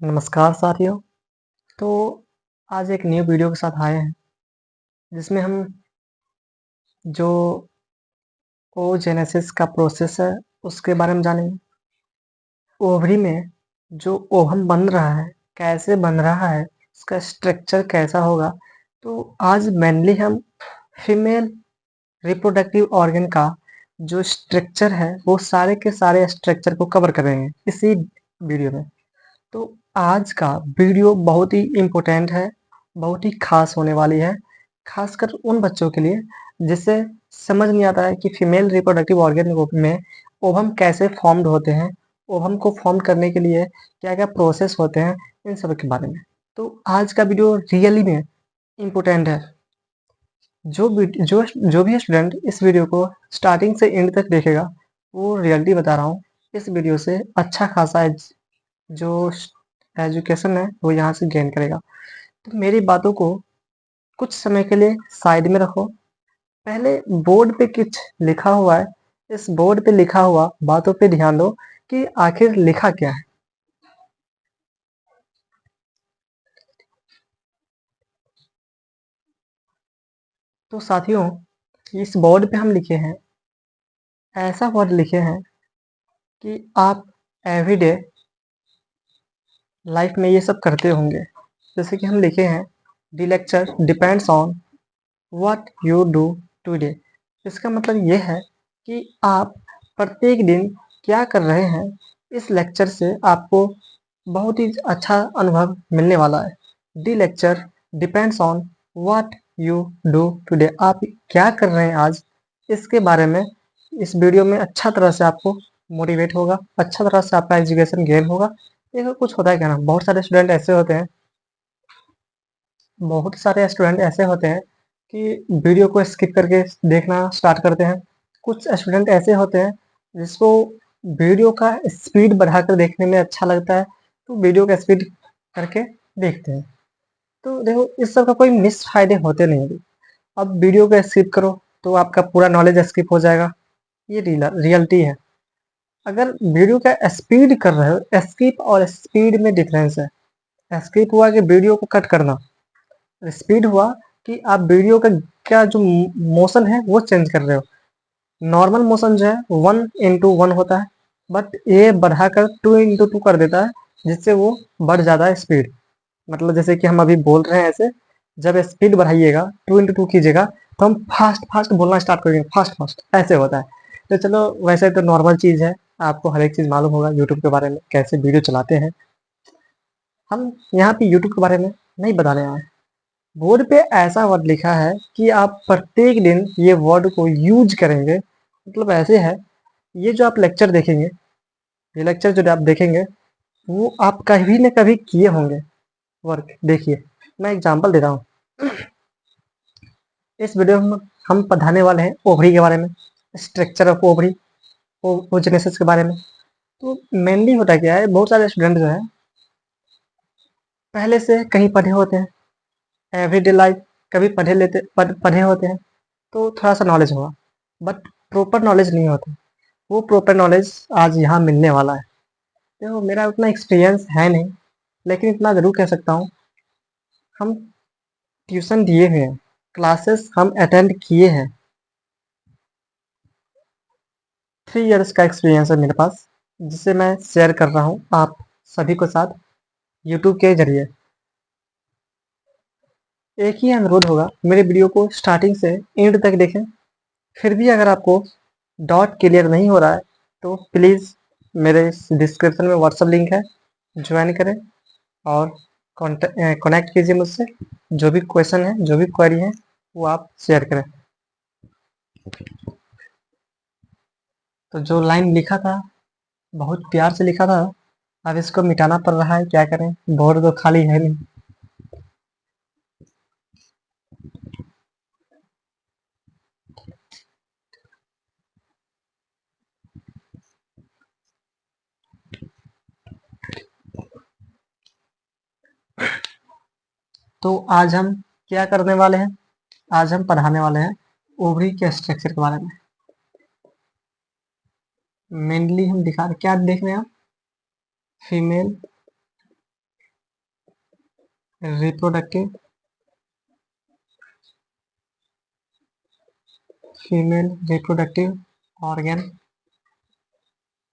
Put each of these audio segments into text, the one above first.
नमस्कार साथियों। तो आज एक न्यू वीडियो के साथ आए हैं, जिसमें हम जो ओजेनेसिस का प्रोसेस है, उसके बारे में जानेंगे। ओवरी में जो ओवम बन रहा है, कैसे बन रहा है, उसका स्ट्रक्चर कैसा होगा। तो आज मेनली हम फीमेल रिप्रोडक्टिव ऑर्गन का जो स्ट्रक्चर है, वो सारे के सारे स्ट्रक्चर को कवर करेंगे इसी वीडियो में। तो आज का वीडियो बहुत ही इम्पोर्टेंट है, बहुत ही ख़ास होने वाली है, ख़ासकर उन बच्चों के लिए जिसे समझ नहीं आता है कि फीमेल रिप्रोडक्टिव ऑर्गन में ओवम कैसे फॉर्म्ड होते हैं, ओवम को फॉर्म करने के लिए क्या-क्या प्रोसेस होते हैं, इन सब के बारे में। तो आज का वीडियो रियली में इम्पोर्टेंट है। जो भी स्टूडेंट इस वीडियो को स्टार्टिंग से एंड तक देखेगा, वो रियलिटी बता रहा हूँ, इस वीडियो से अच्छा खासा जो एजुकेशन है वो यहाँ से गेन करेगा। तो मेरी बातों को कुछ समय के लिए साइड में रखो। पहले बोर्ड पे कुछ लिखा हुआ है, इस बोर्ड पे लिखा हुआ बातों पे ध्यान दो कि आखिर लिखा क्या है। तो साथियों, इस बोर्ड पे हम लिखे हैं, ऐसा वर्ड लिखे हैं कि आप एवरीडे लाइफ में ये सब करते होंगे। जैसे कि हम लिखे हैं, the lecture depends on what you do today. इसका मतलब ये है कि आप प्रत्येक दिन क्या कर रहे हैं, इस लेक्चर से आपको बहुत ही अच्छा अनुभव मिलने वाला है। The lecture depends on what you do today. आप क्या कर रहे हैं आज, इसके बारे में इस वीडियो में अच्छा तरह से आपको मोटिवेट होगा, अच्छा तरह से आपका एजुकेशन गेन होगा। देखो, कुछ होता है क्या ना, बहुत सारे स्टूडेंट ऐसे होते हैं कि वीडियो को स्किप करके देखना स्टार्ट करते हैं। कुछ स्टूडेंट ऐसे होते हैं जिसको वीडियो का स्पीड बढ़ाकर देखने में अच्छा लगता है, तो वीडियो का स्पीड करके देखते हैं। तो देखो, इस सब का कोई मिस फायदे होते नहीं हैं। अब वीडियो को स्किप करो तो आपका पूरा नॉलेज स्किप हो जाएगा, ये रियलिटी है। अगर वीडियो का स्पीड कर रहे हो, स्किप और स्पीड में डिफरेंस है। स्किप हुआ कि वीडियो को कट करना, स्पीड हुआ कि आप वीडियो का क्या जो मोशन है वो चेंज कर रहे हो। नॉर्मल मोशन जो है 1:1 होता है, बट ये बढ़ाकर 2:2 कर देता है, जिससे वो बढ़ जाता है स्पीड। मतलब जैसे कि हम अभी बोल रहे हैं ऐसे, जब स्पीड बढ़ाइएगा 2:2 कीजिएगा, तो हम फास्ट फास्ट बोलना स्टार्ट करेंगे, फास्ट फास्ट ऐसे होता है। तो चलो, वैसे तो नॉर्मल चीज़ है, आपको हर एक चीज़ मालूम होगा यूट्यूब के बारे में, कैसे वीडियो चलाते हैं। हम यहाँ पे यूट्यूब के बारे में नहीं बताने आए हैं। बोर्ड पे ऐसा वर्ड लिखा है कि आप प्रत्येक दिन ये वर्ड को यूज करेंगे। मतलब ऐसे है, ये जो आप लेक्चर देखेंगे, ये लेक्चर जो आप देखेंगे, वो आप कभी न कभी किए होंगे वर्क। देखिए, मैं एग्जांपल दे रहा हूँ। इस वीडियो में हम पढ़ाने वाले हैं ओवरी के बारे में, स्ट्रक्चर ऑफ ओवरी, ओजेनेसिस के बारे में। तो मेनली होता क्या है, बहुत सारे स्टूडेंट जो है पहले से कहीं पढ़े होते हैं, एवरीडे लाइफ कभी पढ़े होते हैं, तो थोड़ा सा नॉलेज होगा, बट प्रॉपर नॉलेज नहीं होता। वो प्रॉपर नॉलेज आज यहाँ मिलने वाला है। देखो, मेरा उतना एक्सपीरियंस है नहीं, लेकिन इतना ज़रूर कह सकता हूँ, हम ट्यूशन दिए हुए हैं, क्लासेस हम अटेंड किए हैं। 3 इयर्स का एक्सपीरियंस है मेरे पास, जिसे मैं शेयर कर रहा हूँ आप सभी के साथ यूट्यूब के जरिए। एक ही अनुरोध होगा, मेरे वीडियो को स्टार्टिंग से एंड तक देखें। फिर भी अगर आपको डॉट क्लियर नहीं हो रहा है, तो प्लीज़ मेरे डिस्क्रिप्शन में व्हाट्सअप लिंक है, ज्वाइन करें और कनेक्ट कीजिए मुझसे। जो भी क्वेश्चन है, जो भी क्वेरी है, वो आप शेयर करें। तो जो लाइन लिखा था, बहुत प्यार से लिखा था, अब इसको मिटाना पड़ रहा है, क्या करें, बोर्ड तो खाली है नहीं। तो आज हम क्या करने वाले हैं, आज हम पढ़ाने वाले हैं ओवरी के स्ट्रक्चर के बारे में। मेनली हम दिखा क्या देख रहे हैं, female reproductive female reproductive organ.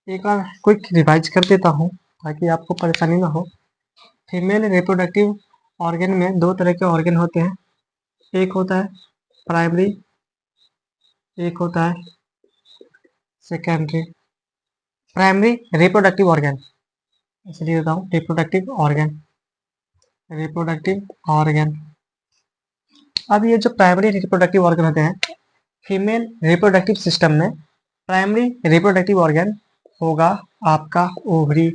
एक बार क्विक रिवाइज कर देता हूँ ताकि आपको परेशानी ना हो। फीमेल रिप्रोडक्टिव ऑर्गन में दो तरह के ऑर्गन होते हैं, एक होता है प्राइमरी, एक होता है सेकेंडरी। प्राइमरी रिप्रोडक्टिव ऑर्गन, इसलिए बताऊँ रिप्रोडक्टिव ऑर्गन, रिप्रोडक्टिव ऑर्गन। अब ये जो प्राइमरी रिप्रोडक्टिव ऑर्गन होते हैं फीमेल रिप्रोडक्टिव सिस्टम में, प्राइमरी रिप्रोडक्टिव ऑर्गन होगा आपका ओवरी।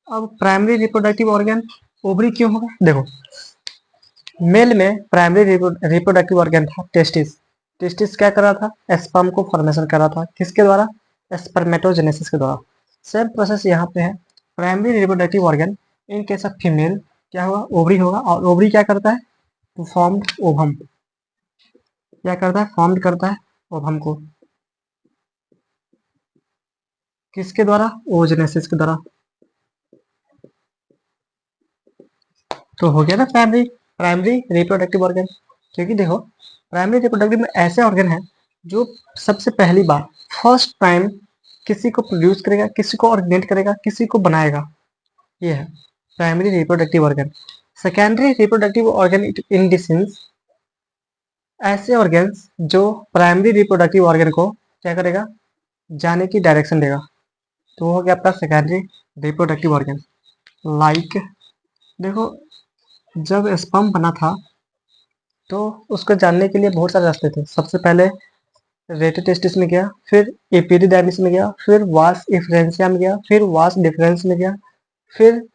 अब प्राइमरी रिप्रोडक्टिव ऑर्गन ओवरी क्यों होगा? देखो, मेल में प्राइमरी रिप्रोडक्टिव ऑर्गन था टेस्टिस। टेस्टिस क्या कर रहा था? स्पर्म को फॉर्मेशन कर रहा था। किसके द्वारा? स्पर्मेटोजेनेसिस के द्वारा। सेम प्रोसेस यहाँ पे है। Primary reproductive organ in case of female क्या होगा? ओवरी होगा। और ओवरी क्या करता है? To formed ovum. क्या करता है? फॉर्म्ड करता है ओवम को। किसके द्वारा? ओजेनेसिस के द्वारा। तो हो गया ना प्राइमरी रिप्रोडक्टिव ऑर्गन। क्योंकि देखो, प्राइमरी रिप्रोडक्टिव में ऐसे ऑर्गन है जो सबसे पहली बार फर्स्ट टाइम किसी को प्रोड्यूस करेगा, किसी को ऑर्गेनेट करेगा, किसी को बनाएगा। ये है primary reproductive organ. Secondary reproductive organ in this sense, ऐसे ऑर्गन्स जो प्राइमरी रिप्रोडक्टिव ऑर्गन को क्या करेगा? जाने की डायरेक्शन देगा। तो हो गया आपका सेकेंडरी रिप्रोडक्टिव ऑर्गन। लाइक देखो, जब स्पर्म बना था तो उसको जानने के लिए बहुत सारे रास्ते थे। सबसे पहले रेटिटेस्टिस में गया, फिर एपिडिडाइमिस में गया, फिर वास इफ्रेंसिया में गया, फिर वास डिफरेंस में गया, फिर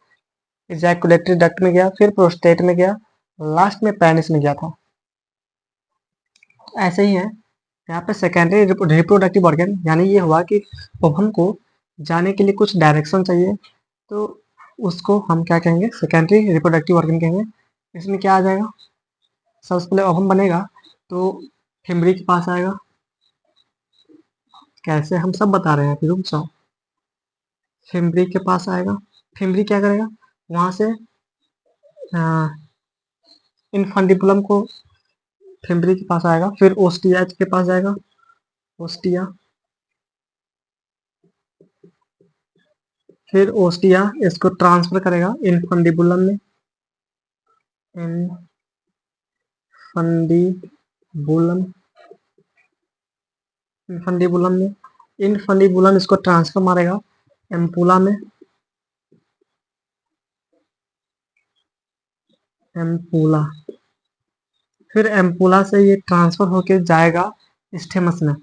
इजैकुलेटरी डक्ट में गया, फिर प्रोस्टेट में गया, लास्ट में पेनिस में गया था। ऐसे ही है यहाँ पे सेकेंडरी रिप्रोडक्टिव ऑर्गन, यानी ये हुआ कि ओवम को जाने के लिए कुछ डायरेक्शन चाहिए, तो उसको हम क्या कहेंगे? सेकेंडरी रिप्रोडक्टिव ऑर्गन कहेंगे। इसमें क्या आ जाएगा? सबसे पहले ओवम बनेगा तो फिमरी के पास आएगा। कैसे? हम सब बता रहे हैं, फिर रुक जाओ। फिमरी के पास आएगा। फिमरी क्या करेगा? वहां से इनफंडिबुलम को फिमरी के पास आएगा, फिर ओस्टिया के पास जाएगा। ओस्टिया, फिर ओस्टिया इसको ट्रांसफर करेगा इनफंडिबुलम में। इनफंडिबुलम, इनफंडिबुलम में, इनफंडिबुलम इसको ट्रांसफर मारेगा एम्पुला में। एम्पुला, फिर एम्पुला से ये ट्रांसफर होके जाएगा स्टेमस में।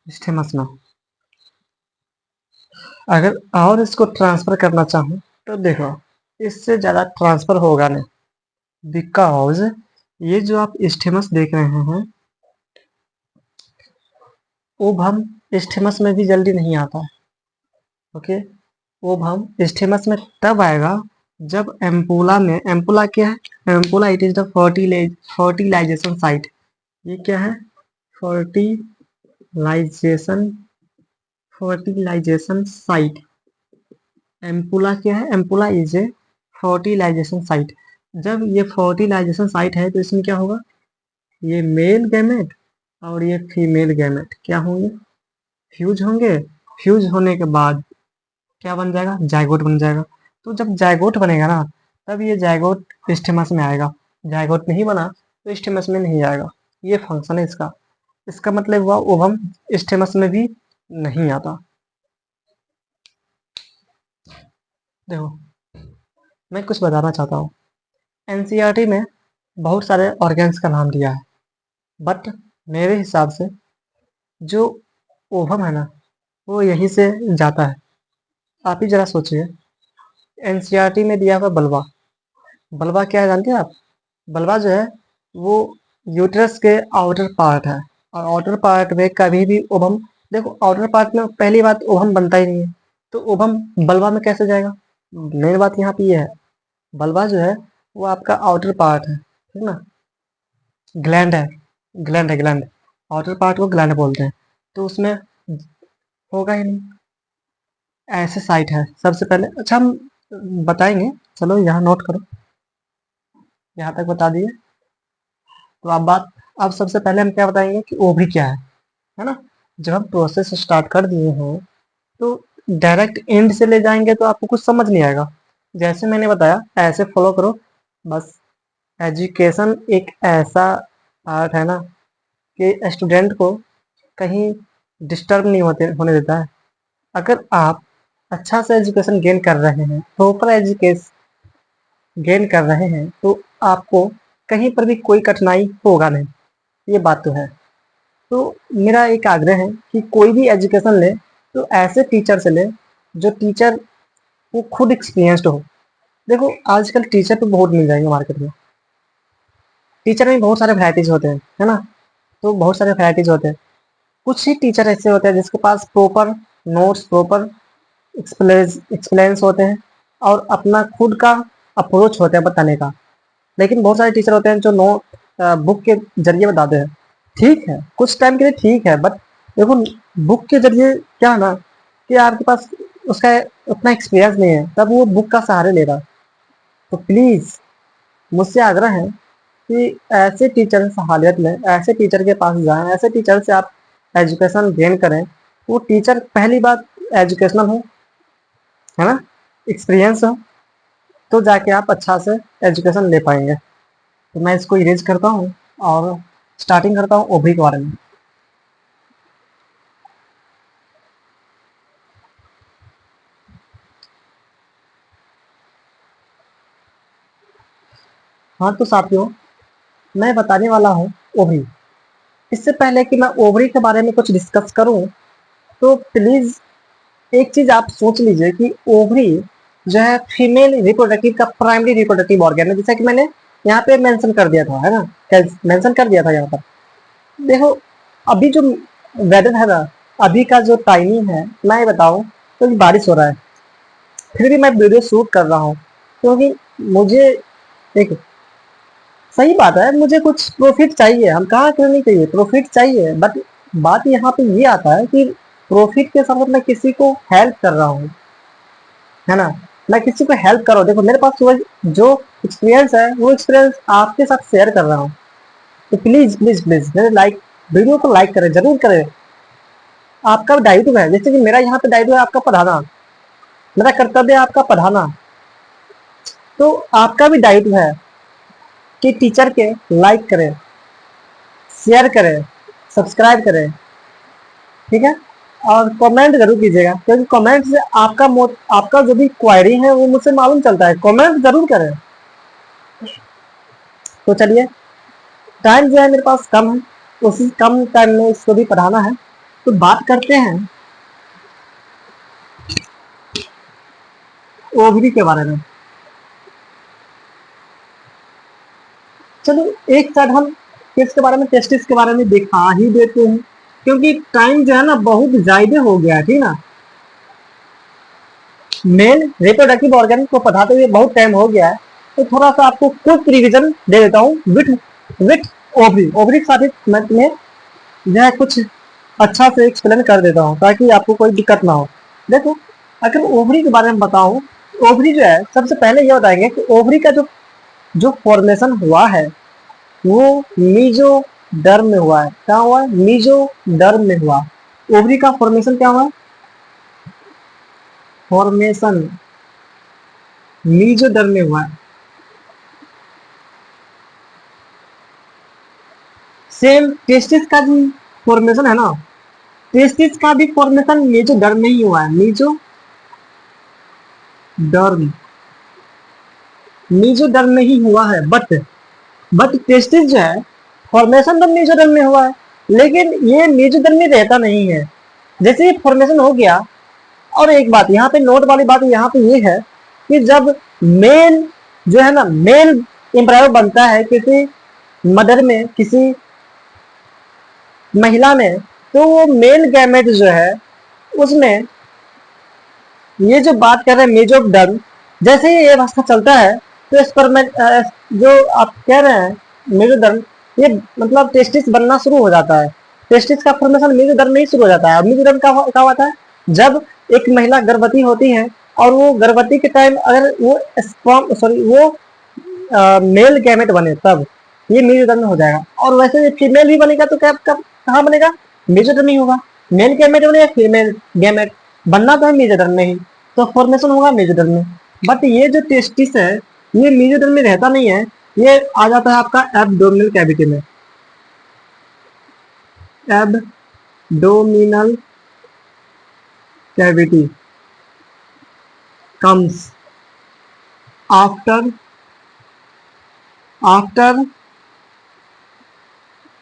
स्टेमस में अगर और इसको ट्रांसफर करना चाहूँ तो देखो, इससे ज़्यादा ट्रांसफर होगा नहीं, बिकॉज ये जो आप स्टेमस देख रहे हैं ओवम स्टेमस में भी जल्दी नहीं आता है। ओके, ओवम स्टेमस में तब आएगा जब एम्पुला में, एम्पुला क्या है? Ampulla it is the fertilization site. ये क्या है? Fertilization, fertilization site. एम्पुला क्या है? Ampulla is a fertilization site. जब ये फर्टिलाइजेशन साइट है तो इसमें क्या होगा? ये मेल गैमेट और ये फीमेल गैमेट क्या होंगे? फ्यूज होंगे। फ्यूज होने के बाद क्या बन जाएगा? जायगोट बन जाएगा। तो जब जायगोट बनेगा ना, तब ये जायगोट स्टेमस में आएगा। जायगोट नहीं बना तो स्टेमस में नहीं आएगा। ये फंक्शन है इसका। इसका मतलब हुआ ओवम स्टेमस में भी नहीं आता। देखो, मैं कुछ बताना चाहता हूँ। एनसीईआरटी में बहुत सारे ऑर्गन्स का नाम दिया है, बट मेरे हिसाब से जो ओवम है ना, वो यहीं से जाता है। आप ही जरा सोचिए, एनसीईआरटी में दिया हुआ बलवा। बलवा क्या है जानते हैं आप? बलवा जो है वो यूट्रस के आउटर पार्ट है, और आउटर पार्ट में कभी भी ओवम, देखो आउटर पार्ट में पहली बात ओवम बनता ही नहीं है, तो ओवम बलवा में कैसे जाएगा? मेन बात यहाँ पे ये है, बलवा जो है वो आपका आउटर पार्ट है, ठीक ना? ग्लैंड है, ग्लैंड है, ग्लैंड। आउटर पार्ट को ग्लैंड बोलते हैं। तो उसमें होगा ही नहीं। ऐसे साइट है सबसे पहले। अच्छा हम बताएंगे, चलो यहाँ नोट करो, यहाँ तक बता दिए। तो अब सबसे पहले हम क्या बताएंगे कि ओवरी क्या है ना। जब हम प्रोसेस स्टार्ट कर दिए हैं तो डायरेक्ट एंड से ले जाएंगे तो आपको कुछ समझ नहीं आएगा। जैसे मैंने बताया ऐसे फॉलो करो बस। एजुकेशन एक ऐसा पार्ट है ना कि स्टूडेंट को कहीं डिस्टर्ब नहीं होने देता है। अगर आप अच्छा से एजुकेशन गेन कर रहे हैं, प्रॉपर एजुकेशन गेन कर रहे हैं, तो आपको कहीं पर भी कोई कठिनाई होगा नहीं, ये बात तो है। तो मेरा एक आग्रह है कि कोई भी एजुकेशन ले तो ऐसे टीचर से ले जो टीचर वो खुद एक्सपीरियंस्ड हो। देखो आजकल टीचर तो बहुत मिल जाएंगे मार्केट में। टीचर में बहुत सारे वैरायटीज होते हैं, है ना। तो बहुत सारे वैरायटीज होते हैं। कुछ ही टीचर ऐसे होते हैं जिसके पास प्रॉपर नोट्स, प्रॉपर एक्सप्लेन्स होते हैं और अपना खुद का अप्रोच होता है बताने का। लेकिन बहुत सारे टीचर होते हैं जो नोट बुक के जरिए बताते हैं। ठीक है, कुछ टाइम के लिए ठीक है, बट देखो बुक के जरिए क्या है ना कि आपके पास उसका उतना एक्सपीरियंस नहीं है, तब वो बुक का सहारे ले रहा। तो प्लीज मुझसे आग्रह है कि ऐसे टीचर सहालियत में ऐसे टीचर के पास जाएं, ऐसे टीचर से आप एजुकेशन गेन करें। वो टीचर पहली बात एजुकेशनल हो, है ना, एक्सपीरियंस हो, तो जाके आप अच्छा से एजुकेशन ले पाएंगे। तो मैं इसको इरेज करता हूँ और स्टार्टिंग करता हूँ ओबरी के बारे में। हाँ तो साथियों, मैं बताने वाला हूँ ओबरी। इससे पहले कि मैं ओबरी के बारे में कुछ डिस्कस करूँ, तो प्लीज एक चीज आप सोच लीजिए कि ओवरी जो है फीमेल रिप्रोडक्टिव का प्राइमरी रिप्रोडक्टिव ऑर्गन है, जैसा कि मैंने यहाँ पे मेंशन कर दिया था, है ना, मेंशन कर दिया था यहाँ पर। देखो अभी जो वेदर है ना, अभी का जो टाइमिंग है, मैं ये बताऊँ तो बारिश हो रहा है, फिर भी मैं वीडियो शूट कर रहा हूँ क्योंकि मुझे एक सही बात है, मुझे कुछ प्रॉफिट चाहिए। हम कहाँ क्यों नहीं चाहिए, प्रॉफिट चाहिए, बट बात यहाँ पे ये आता है कि प्रॉफिट के साथ मैं किसी को हेल्प कर रहा हूँ, है ना। मैं किसी को हेल्प कर रहा हूँ। देखो मेरे पास जो एक्सपीरियंस है वो एक्सपीरियंस आपके साथ शेयर कर रहा हूँ। तो प्लीज प्लीज प्लीज मेरे वीडियो को लाइक करें, जरूर करें। आपका दायित्व है, जैसे कि मेरा यहाँ पे दायित्व है आपका पढ़ाना, मेरा कर्तव्य है आपका पढ़ाना, तो आपका भी दायित्व है कि टीचर के लाइक करें, शेयर करें, सब्सक्राइब करें, ठीक है। और कमेंट जरूर कीजिएगा क्योंकि कमेंट से आपका जो भी क्वेरी है वो मुझसे मालूम चलता है। कमेंट जरूर करें। तो चलिए, टाइम जो है मेरे पास कम है, उसी कम टाइम में इसको भी पढ़ाना है, तो बात करते हैं ओवरी के बारे में। चलो एक साथ हम किस के बारे में, टेस्टिस के बारे में दिखा ही देते हैं क्योंकि टाइम जो है ना बहुत ज्यादा हो गया है, ठीक ना। मेल रिप्रोडक्टिव ऑर्गन को पढ़ाते हुए बहुत टाइम हो गया है, तो थोड़ा सा आपको क्विक रिवीजन दे देता हूँ विथ विथ ओवरी। ओवरी के साथ मैं तुम्हें जो है कुछ अच्छा से एक्सप्लेन कर देता हूँ ताकि आपको कोई दिक्कत ना हो। देखो अगर ओवरी के बारे में बताऊँ, ओवरी जो है सबसे पहले ये बताएंगे कि ओवरी का जो जो फॉर्मेशन हुआ है वो मीजो डर्म में हुआ है। क्या हुआ है, मीजो डर्म में हुआ। ओवरी का फॉर्मेशन क्या हुआ, फॉर्मेशन मीजो डर्म में हुआ है। सेम टेस्टिस का भी फॉर्मेशन है ना, टेस्टिस का भी फॉर्मेशन मीजो डर्म में ही हुआ है। मीजो डर्म, मीजो डर्म में ही हुआ है, बट टेस्टिस जो है फॉर्मेशन तो मीजो डर्म में हुआ है, लेकिन ये मीजो डर्म में रहता नहीं है। जैसे ये फॉर्मेशन हो गया, और एक बात यहाँ पे नोट वाली बात यहाँ पे ये है कि जब मेल जो है ना, मेल एम्ब्रायो बनता है किसी मदर में, किसी महिला में, तो वो मेल गैमेट जो है उसमें ये जो बात कर रहे हैं मेजो डर्म, जैसे ही ये अवस्था चलता है तो स्पर्मेट जो आप कह रहे हैं मेजो डर्म, ये मतलब टेस्टिस बनना शुरू हो जाता है। टेस्टिस का फॉर्मेशन मेजोडर्म में ही शुरू हो जाता है। मेजोडर्म क्या होता है, जब एक महिला गर्भवती होती है और वो गर्भवती के टाइम अगर वो स्पर्म सॉरी वो मेल गैमेट बने तब ये मेजोडर्म में हो जाएगा। और वैसे फीमेल भी बनेगा तो क्या कब कहाँ बनेगा, मेजोडर्म ही होगा। मेल गैमेट बनेगा फीमेल गैमेट, बनना तो है मेजोडर्म में ही, तो फॉर्मेशन होगा मेजोडर्म में। बट ये जो टेस्टिस है ये मेजोडर्म में रहता नहीं है, ये आ जाता है आपका एब्डोमिनल कैविटी में। Abdominal cavity comes after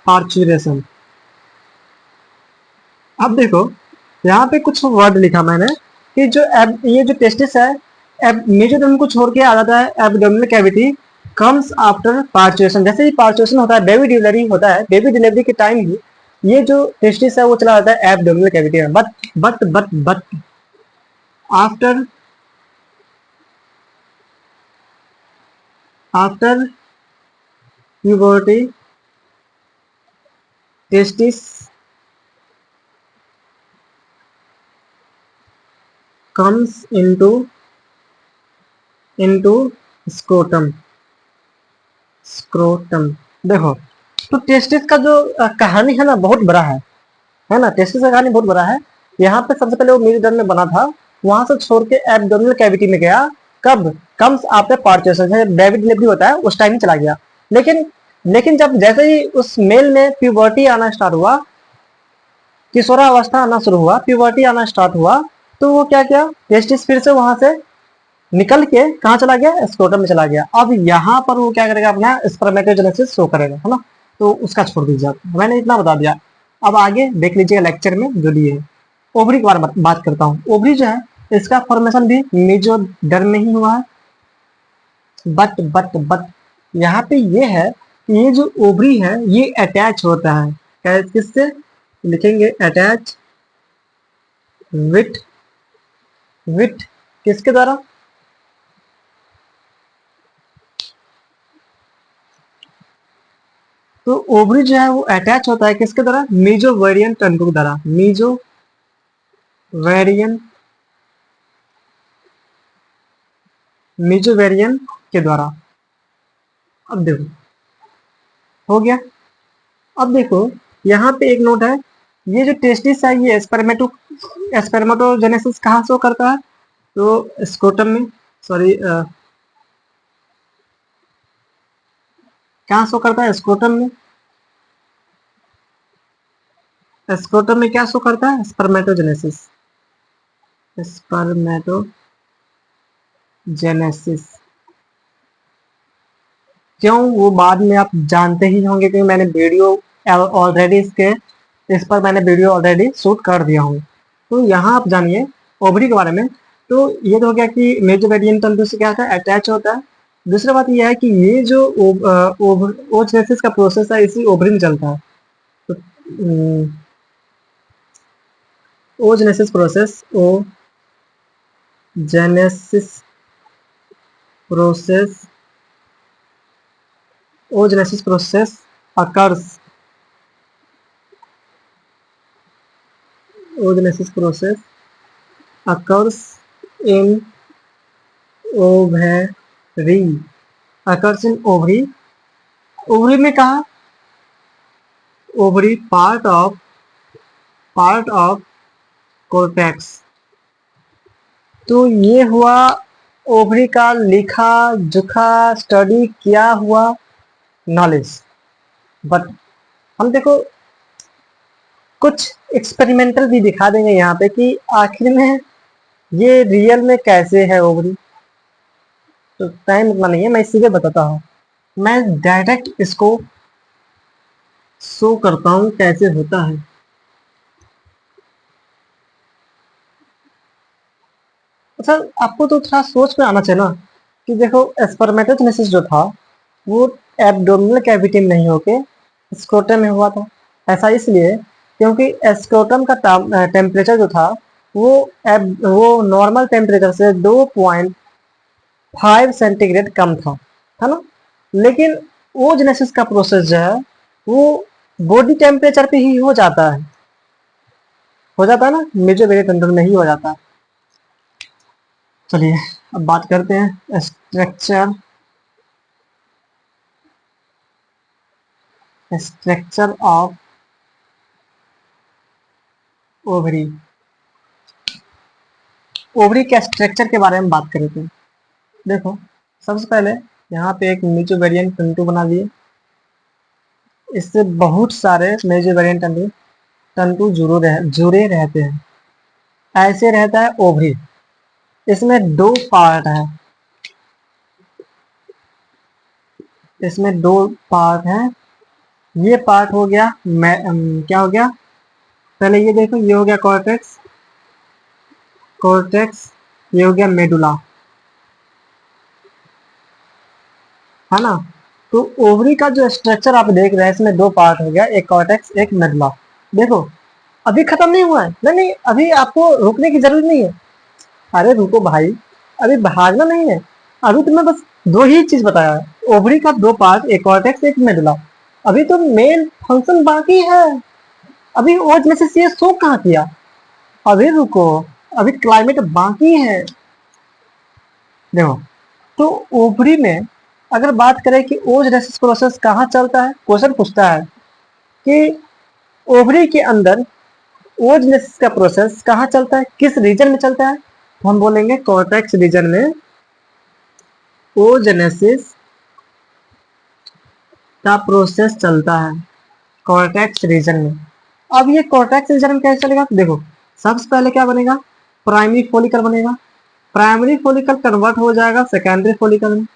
parturition. अब देखो यहाँ पे कुछ वर्ड लिखा मैंने कि जो ये जो टेस्टिस है मेजोडर्म को छोड़ के आ जाता है abdominal cavity comes after parturition. जैसे ही पार्चुरेशन होता है, बेबी डिलीवरी होता है, बेबी डिलीवरी के टाइम ही ये जो टेस्टिस है वो चला जाता है एब्डोमिनल कैविटी में। But after puberty testis comes into scrotum. देखो तो टेस्टिस का जो कहानी है ना बहुत बड़ा है ना, टेस्टिस का कहानी बहुत बड़ा है। यहाँ पे सबसे पहले वो मेजोडर्म में बना था, वहां से छोड़ के एब्डोमिनल कैविटी में गया, कब, comes after parturition, baby delivery होता है उस टाइम ही चला गया। लेकिन लेकिन जब जैसे ही उस मेल में प्यूबर्टी आना स्टार्ट हुआ, किशोरावस्था आना शुरू हुआ, प्यूबर्टी आना स्टार्ट हुआ, तो वो क्या किया, टेस्टिस फिर से वहां से निकल के कहाँ चला गया, स्क्रोटम में चला गया। अब यहाँ पर वो क्या करेगा, अपना स्पर्मेटोजेनेसिस शो करेगा, है ना। तो उसका छोड़ दीजिए आप, मैंने इतना बता दिया। अब आगे देख लीजिएगा लेक्चर में जो दिए है। ओवरी के बारे में बात करता हूँ। ओवरी जो है इसका फॉर्मेशन भी मेजोडर्म में ही हुआ है। बट यहाँ पे ये है कि ये जो ओवरी है ये अटैच होता है किससे, लिखेंगे अटैच विथ विथ किसके द्वारा, तो ओवरी जो है वो अटैच होता है किसके द्वारा, मेजोवेरियन तंतु के द्वारा, मेजोवेरियन के द्वारा। अब देखो हो गया। अब देखो यहाँ पे एक नोट है, ये जो टेस्टिस है ये स्पर्मेटोजेनेसिस कहाँ शो करता है, तो स्क्रोटम में, सॉरी कहाँ शो करता है, स्क्रोटम में। स्क्रोटम में क्या शो करता है, स्पर्मेटोजेनेसिस, स्पर्मेटोजेनेसिस। क्यों, वो बाद में आप जानते ही होंगे क्योंकि मैंने वीडियो ऑलरेडी इस पर मैंने वीडियो ऑलरेडी शूट कर दिया हूँ। तो यहाँ आप जानिए ओवरी के बारे में। तो ये तो हो गया कि मेजोवेरियन तंतु से क्या होता है, अटैच होता है। दूसरी बात यह है कि ये जो ओजेनेसिस का प्रोसेस है इसी ओवरी में चलता है। तो oogenesis process, process oogenesis process occurs oogenesis process occurs in ovary occurs in ovary। Ovary में कहा, ओवरी पार्ट ऑफ कोर्टेक्स। तो ये हुआ ओवरी का लिखा जुखा स्टडी किया हुआ नॉलेज। बट हम देखो कुछ एक्सपेरिमेंटल भी दिखा देंगे यहाँ पे कि आखिर में ये रियल में कैसे है ओवरी। तो टाइम उतना नहीं है, मैं सीधे बताता हूँ, मैं डायरेक्ट इसको शो करता हूँ कैसे होता है। अच्छा आपको तो थोड़ा सोच में आना चाहिए ना कि देखो स्पर्मेटोजेनेसिस जो था वो एब्डोमिनल कैविटी में नहीं होके स्क्रोटम में हुआ था। ऐसा इसलिए क्योंकि स्क्रोटम का टेम्परेचर जो था वो वो नॉर्मल टेम्परेचर से 2.5 सेंटीग्रेड कम था, है ना। लेकिन ओजेनेसिस का प्रोसेस जो है वो बॉडी टेम्परेचर पे ही हो जाता है ना, मेजोवेरिएट में ही हो जाता है। चलिए अब बात करते हैं स्ट्रक्चर ऑफ ओवरी। ओवरी के स्ट्रक्चर के बारे में बात करें तो देखो, सबसे पहले यहाँ पे एक मेजोवेरिएंट तंतु बना दिए, इससे बहुत सारे मेजोवेरिएंट तंतु जुड़े रहते हैं। ऐसे रहता है ओवरी। इसमें दो पार्ट है, इसमें दो पार्ट है। ये पार्ट हो गया क्या हो गया, पहले ये देखो, ये हो गया कॉर्टेक्स, ये हो गया मेडुला, है ना। तो ओवरी का जो स्ट्रक्चर आप देख रहे हैं, इसमें दो पार्ट हो गया, एक कॉर्टेक्स एक मेडुला। देखो अभी खत्म नहीं हुआ है, नहीं नहीं, अभी आपको रुकने की जरूरत नहीं है। अरे रुको भाई, अभी भागना नहीं है। अभी तो मैं बस दो ही चीज बताया है, ओवरी का दो पार्ट, एक कॉर्टेक्स एक मेडुला। अभी तो मेन फंक्शन बाकी है। अभी ओज में से ये शो कहाँ किया, अभी रुको, अभी क्लाइमेट बाकी है। देखो, तो ओवरी में अगर बात करें कि ओजोनेसिस प्रोसेस कहाँ चलता है, क्वेश्चन पूछता है कि ओवरी के अंदर ओजोनेसिस का प्रोसेस कहाँ चलता है, किस रीजन में चलता है, तो हम बोलेंगे कॉर्टेक्स रीजन में ओजोनेसिस का प्रोसेस चलता है, कॉर्टेक्स रीजन में। अब ये कॉर्टेक्स रीजन में कैसे चलेगा, तो देखो सबसे पहले क्या बनेगा, प्राइमरी फॉलिकल बनेगा। प्राइमरी फॉलिकल कन्वर्ट हो जाएगा सेकेंडरी फॉलिकल में,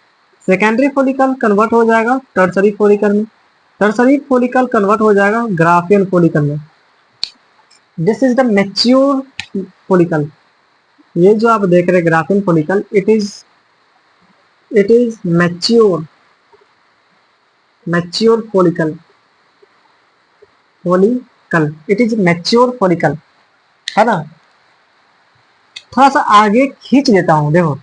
सेकेंडरी फॉलिकल कन्वर्ट हो जाएगा टर्सरी फॉलिकल में, टर्सरी फॉलिकल कन्वर्ट हो जाएगा ग्राफियन फॉलिकल में। This is the mature follicle. ये जो आप देख रहे हैं Graafian follicle, it is mature follicle, it is mature follicle, है ना। थोड़ा सा आगे खींच देता हूं, देखो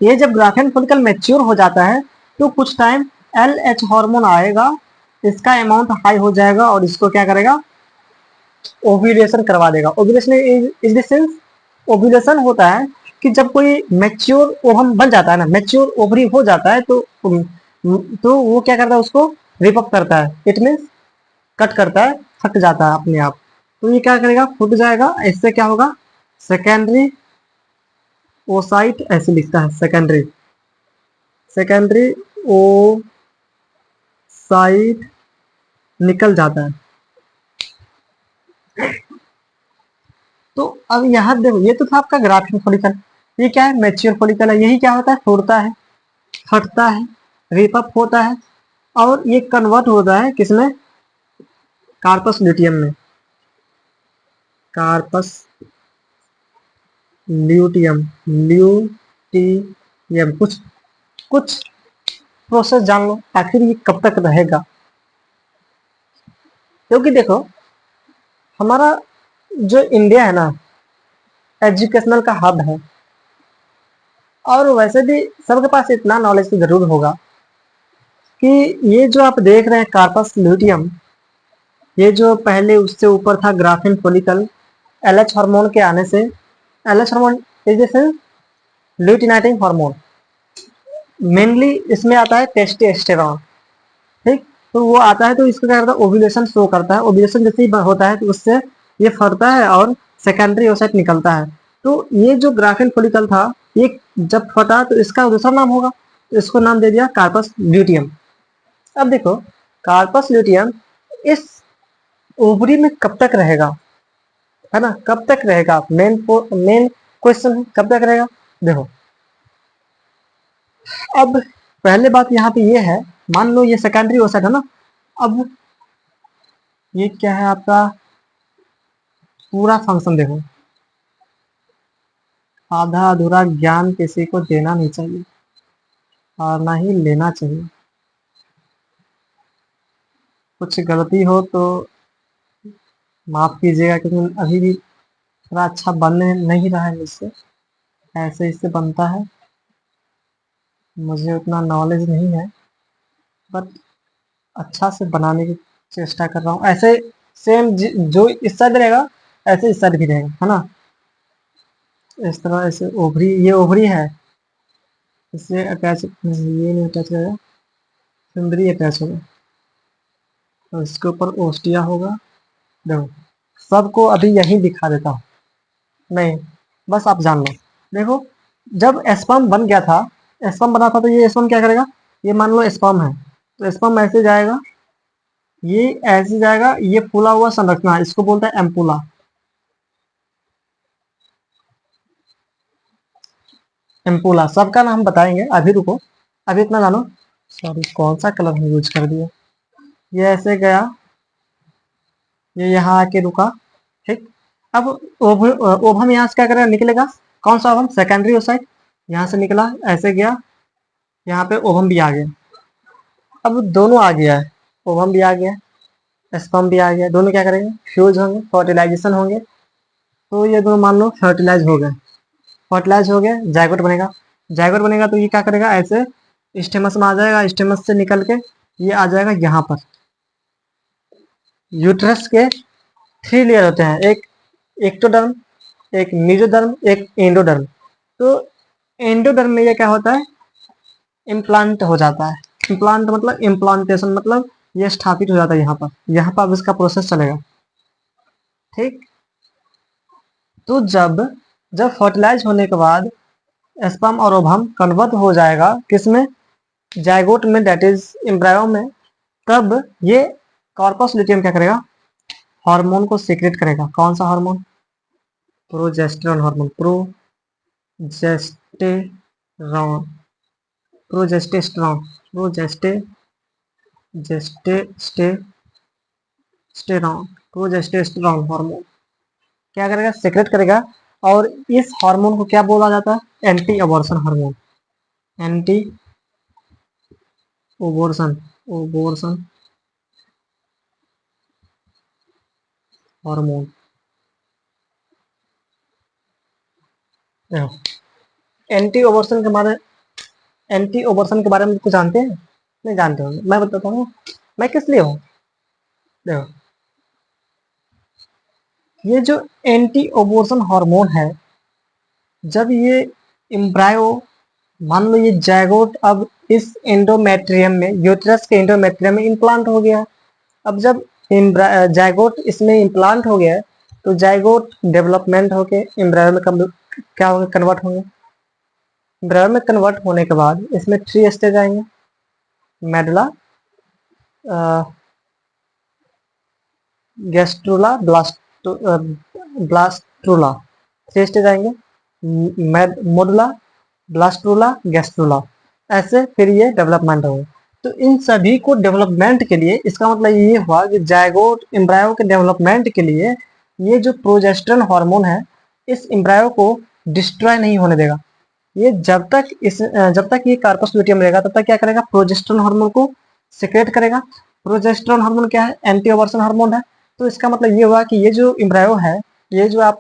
ये जब ग्राफियन फॉलिकल मैच्योर हो जाता है तो कुछ टाइम LH हार्मोन आएगा, इसका अमाउंट हाई हो जाएगा और इसको क्या करेगा, ओव्यूलेशन करवा देगा। Ovulation is the sense, ovulation होता है कि जब कोई मैच्योर ओवम बन जाता है ना, मैच्योर ओवरी हो जाता है, तो वो क्या करता है, उसको रिपअप करता है, इट मीन्स कट करता है, फट जाता है अपने आप। तो ये क्या करेगा, फूट जाएगा। इससे क्या होगा, सेकेंडरी ओसाइट ऐसे लिखता है, सेकेंडरी ओसाइट निकल जाता है। तो अब यहाँ देखो, ये तो था आपका ग्राफियन फॉलिकल, ये क्या है, मैच्योर फॉलिकल है। यही क्या होता है, फूटता है, फटता है, रिपअप होता है, और ये कन्वर्ट होता है किसमें, कार्पस ल्यूटियम में, कार्पस ल्यूटियम। कुछ कुछ प्रोसेस जान लो, आखिर ये कब तक रहेगा। क्योंकि देखो, हमारा जो इंडिया है ना, एजुकेशनल का हब है, और वैसे भी सबके पास इतना नॉलेज तो जरूर होगा कि ये जो आप देख रहे हैं कार्पस ल्यूटियम, ये जो पहले उससे ऊपर था ग्राफिन फॉलिकल, LH हार्मोन के आने से, LH हार्मोन इज जैसे ल्यूटिनाइटिंग हार्मोन, मेनली इसमें आता है टेस्टोस्टेरोन, ठीक। तो वो आता है तो इसको क्या करता है, ओव्यूलेशन शो करता है। ओव्यूलेशन जैसे ही होता है तो उससे ये फरता है और सेकेंडरी ओसाइट निकलता है। तो ये जो ग्राफिन फॉलिकल था, ये जब फटा तो इसका दूसरा नाम होगा, तो इसको नाम दे दिया कार्पस ल्यूटियम। अब देखो, कार्पस ल्यूटियम इस ओवरी में कब तक रहेगा, है ना, कब तक रहेगा, मेन क्वेश्चन है, कब तक रहेगा। देखो, अब पहले बात यहाँ पे ये है, मान लो ये सेकेंडरी ओसाइट है ना, अब ये क्या है आपका पूरा फंक्शन, देखो आधा अधूरा ज्ञान किसी को देना नहीं चाहिए और ना ही लेना चाहिए। कुछ गलती हो तो माफ कीजिएगा, क्योंकि अभी भी थोड़ा अच्छा बनने नहीं रहा है मुझसे, ऐसे इससे बनता है, मुझे उतना नॉलेज नहीं है, बट अच्छा से बनाने की चेष्टा कर रहा हूँ। ऐसे सेम जो इस साइड रहेगा ऐसे इस साइड भी रहेगा, है ना। इस तरह ऐसे ओवरी, ये ओवरी है, इससे अटैच ये नहीं अटैच रहेगा, सुंदरी अटैच होगा और इसके ऊपर ओस्टिया होगा। देखो सबको अभी यही दिखा देता हूँ, नहीं बस आप जान लो। देखो जब एस्पर्म बन गया था, एस्पर्म बना था, तो ये एस्पर्म क्या करेगा, ये मान लो एस्पर्म है, तो एस्पर्म ऐसे जाएगा, ये ऐसे जाएगा, ये फूला हुआ संरचना है, इसको बोलते हैं एम्पुला। एम्पुला सबका नाम बताएंगे, अभी रुको, अभी इतना जानो। सॉरी कौन सा कलर हम यूज कर दिया, ये ऐसे गया, ये यहाँ आके रुका, ठीक। अब ओवम यहाँ से क्या करेगा, निकलेगा, कौन सा ओवम, सेकेंडरी ओसाइट, यहाँ से निकला ऐसे गया, यहाँ पे ओवम भी आ गया। अब दोनों आ गया है, ओवम भी आ गया, स्पर्म भी आ गया, दोनों क्या करेंगे, फ्यूज होंगे, फर्टिलाइजेशन होंगे, तो ये दोनों मान लो फर्टिलाइज हो गए, फर्टिलाइज हो गए, जाइगोट बनेगा, जाइगोट बनेगा तो ये क्या करेगा, ऐसे स्टेमस में आ जाएगा, स्टेमस से निकल के ये आ जाएगा यहाँ पर। यूट्रस के थ्री लेयर होते हैं, एक एक्टोडर्म, एक मीजोडर्म, एक एंडोडर्म। तो एंडोडर्म में ये क्या होता है, इम्प्लांट हो जाता है। इम्प्लांट मतलब इम्प्लांटेशन, मतलब ये स्थापित हो जाता है यहाँ पर, यहाँ पर अब इसका प्रोसेस चलेगा, ठीक। तो जब जब फर्टिलाइज होने के बाद स्पर्म और ओवम कन्वर्ट हो जाएगा किसमें, जाइगोट में, दैट इज एम्ब्रायो में, तब ये कॉर्पस लुटियम क्या करेगा, हार्मोन को सीक्रेट करेगा। कौन सा hormone, progesterone hormone, progesterone, प्रोजेस्टेस्टेरॉन, प्रोजेस्टे जेस्टे स्टेरॉन, प्रोजेस्टेस्टेरॉन hormone क्या करेगा, सीक्रेट करेगा। और इस हार्मोन को क्या बोला जाता है, anti abortion hormone, anti abortion, abortion hormone. Anti abortion के बारे, एंटी ओबोर्सन के बारे में कुछ जानते हैं, नहीं जानते होंगे, मैं बताता हूँ मैं किस लिए हूँ। देखो ये जो एंटी ओबोर्सन हार्मोन है, जब ये इम्ब्रायो, मान लो ये जायगोट अब इस एंडोमेट्रियम में, यूट्रस के एंडोमेट्रियम में इम्प्लांट हो गया, अब जब जायगोट इसमें इम्प्लांट हो गया, तो जायगोट डेवलपमेंट होके एम्ब्रायो में क्या होंगे, कन्वर्ट होंगे। एम्ब्रायो में कन्वर्ट होने के बाद इसमें थ्री स्टेज आएंगे, मेडुला, गैस्ट्रुला, ब्लास्ट्रुला, थ्री स्टेज आएंगे, मोडुला, ब्लास्ट्रुला, गैस्ट्रुला, ऐसे फिर ये डेवलपमेंट होगा। तो इन सभी को डेवलपमेंट के लिए, इसका मतलब ये हुआ कि जायगोट एम्ब्रायो के डेवलपमेंट के लिए ये जो प्रोजेस्टेरॉन हार्मोन है, इस एम्ब्रायो को डिस्ट्रॉय नहीं होने देगा। ये जब तक ये कार्पस लुटियम रहेगा, तब तक क्या करेगा, प्रोजेस्टेरॉन हार्मोन को सिक्रेट करेगा। प्रोजेस्टेरॉन हार्मोन क्या है, एंटी ओवर्सन हार्मोन है। तो इसका मतलब ये हुआ कि ये जो एम्ब्रायो है, ये जो आप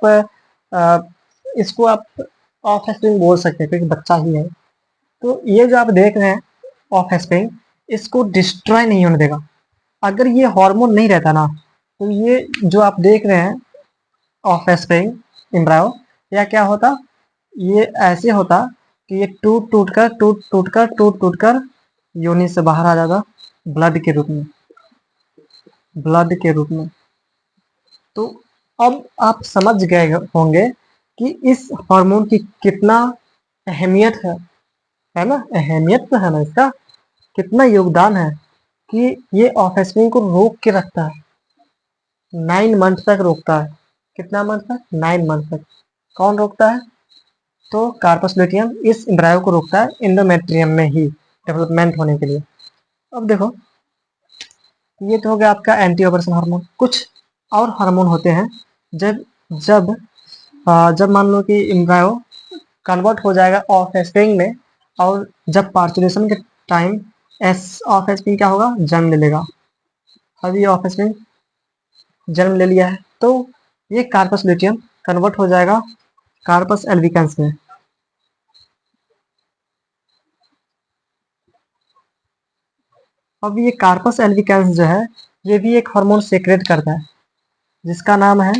इसको आप ऑफ स्प्रिंग बोल सकते हैं क्योंकि बच्चा ही है। तो ये जो आप देख रहे हैं ऑफ स्प्रिंग, इसको डिस्ट्रॉय नहीं होने देगा। अगर ये हार्मोन नहीं रहता ना, तो ये जो आप देख रहे हैं ऑफ स्प्रिंग एम्ब्रायो, या क्या होता, ये ऐसे होता कि ये टूट टूट कर योनि से बाहर आ जाता, ब्लड के रूप में, ब्लड के रूप में। तो अब आप समझ गए होंगे कि इस हार्मोन की कितना अहमियत है ना, अहमियत तो है ना इसका, कितना योगदान है कि ये ऑफस्प्रिंग को रोक के रखता है, 9 मंथ तक रोकता है। कितना मंथ तक, 9 मंथ तक। कौन रोकता है, तो कार्पस लुटियम इस एम्ब्रायो को रोकता है एंडोमेट्रियम में ही डेवलपमेंट होने के लिए। अब देखो ये तो हो गया आपका एंटी ओवर्सन हार्मोन। कुछ और हार्मोन होते हैं, जब जब जब मान लो कि एम्ब्रायो कन्वर्ट हो जाएगा ऑफ स्प्रिंग में, और जब पार्चुलेशन के टाइम एस ऑफ स्प्रिंग क्या होगा, जन्म ले लेगा। अब ये ऑफ स्प्रिंग जन्म ले लिया है, तो ये कार्पस लुटियम कन्वर्ट हो जाएगा कार्पस एल्बिकन्स में। अब ये कार्पस एल्बिकेंस जो है, ये भी एक हार्मोन सेक्रेट करता है जिसका नाम है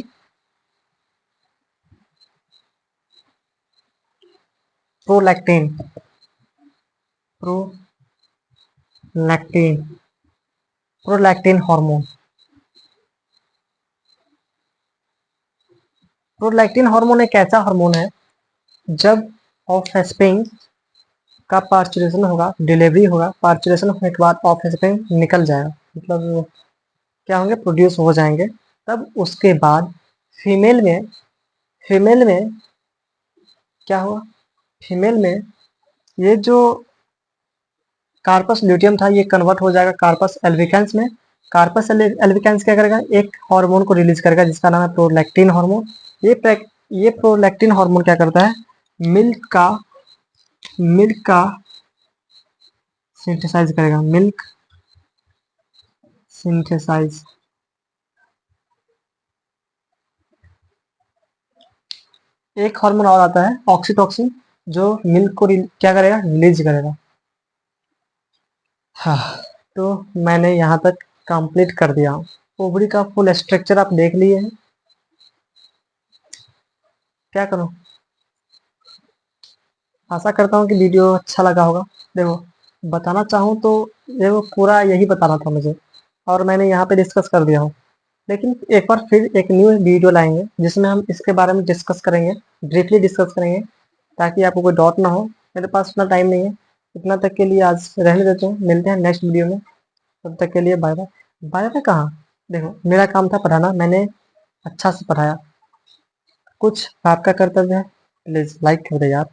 prolactin. Prolactin prolactin hormone. Prolactin hormone एक ऐसा हार्मोन है, जब ऑफस्प्रिंग का पार्चुरेशन होगा, डिलीवरी होगा, पार्चुरेशन होने के बाद ऑफस्प्रिंग निकल जाएगा, मतलब क्या होंगे, प्रोड्यूस हो जाएंगे। तब उसके बाद फीमेल में फीमेल में क्या हुआ, फीमेल में ये जो कार्पस ल्यूटियम था, ये कन्वर्ट हो जाएगा कार्पस एल्बिकेंस में। कार्पस एल्बिकेंस क्या करेगा, एक हार्मोन को रिलीज करेगा जिसका नाम है प्रोलैक्टिन हार्मोन। ये प्रोलैक्टिन हार्मोन क्या करता है, मिल्क का मिल्क का सिंथेसाइज करेगा, मिल्क सिंथेसाइज। एक हार्मोन और आता है ऑक्सीटोसिन, जो मिल्क को क्या करेगा, रिलीज करेगा। हाँ, तो मैंने यहाँ तक कंप्लीट कर दिया हूँ। ओवरी का फुल स्ट्रक्चर आप देख लिए हैं। क्या करूँ, आशा करता हूँ कि वीडियो अच्छा लगा होगा। देखो, बताना चाहूँ तो देखो पूरा यही बताना था मुझे, और मैंने यहाँ पे डिस्कस कर दिया हूँ। लेकिन एक बार फिर एक न्यू वीडियो लाएंगे जिसमें हम इसके बारे में डिस्कस करेंगे, ब्रीफली डिस्कस करेंगे, ताकि आपको कोई डाउट ना हो। मेरे पास उतना टाइम नहीं है, इतना तक के लिए आज रहने देते हैं, मिलते हैं नेक्स्ट वीडियो में। तब तक के लिए बाय बाय। बाय बाय कहाँ, देखो मेरा काम था पढ़ाना, मैंने अच्छा से पढ़ाया, कुछ आपका कर्तव्य है, प्लीज़ लाइक कर दे यार।